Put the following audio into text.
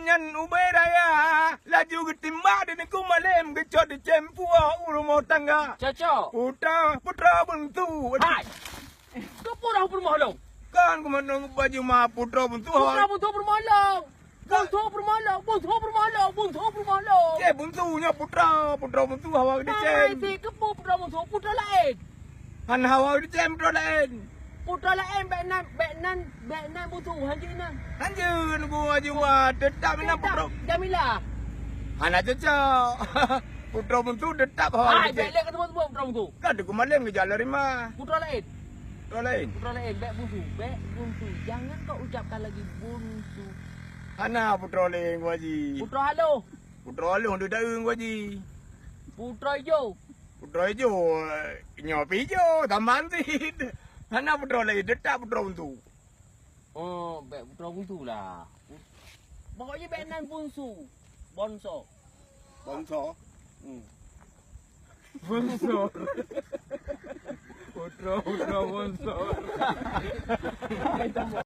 nyan uberaya. Laju ketimba dan aku malem kecot di cempua rumah tangga. Cocok. Putra buntu. Hai. Kau pun dah bermalam. Kan aku menung baju ma putra buntu. Putra buntu bermalam. Buntu bermalam. Buntu bermalam. Buntu bermalam. Buntunya putra buntu hawa di Hai, cem. si kepu putra buntu. Putra lain. Han hawa di cem putra lain. Putra lain beknan buntu. Hanjina. Anjir gua cuma tetap mina putra. Jamila. Anak cocok. Putra buntu tetap Hai, hawa di cem. bek ketemu putra buntu. Kan aku malem ke jalan rima. Putra lain. Putra lain. Putra lain. Bek buntu. Jangan kau ucapkan lagi buntu. Ana putra lain gua ji. Putra halo. Putra lain hendak daun gua ji. Putra hijau. Putra hijau, nyopi hijau, taman tid. Ana putra lain tetap putra buntu. Oh, bek putra buntu lah. Pokoknya beknan bunsu. Bonso. Bangsa. Bonsor. Putra bonsor.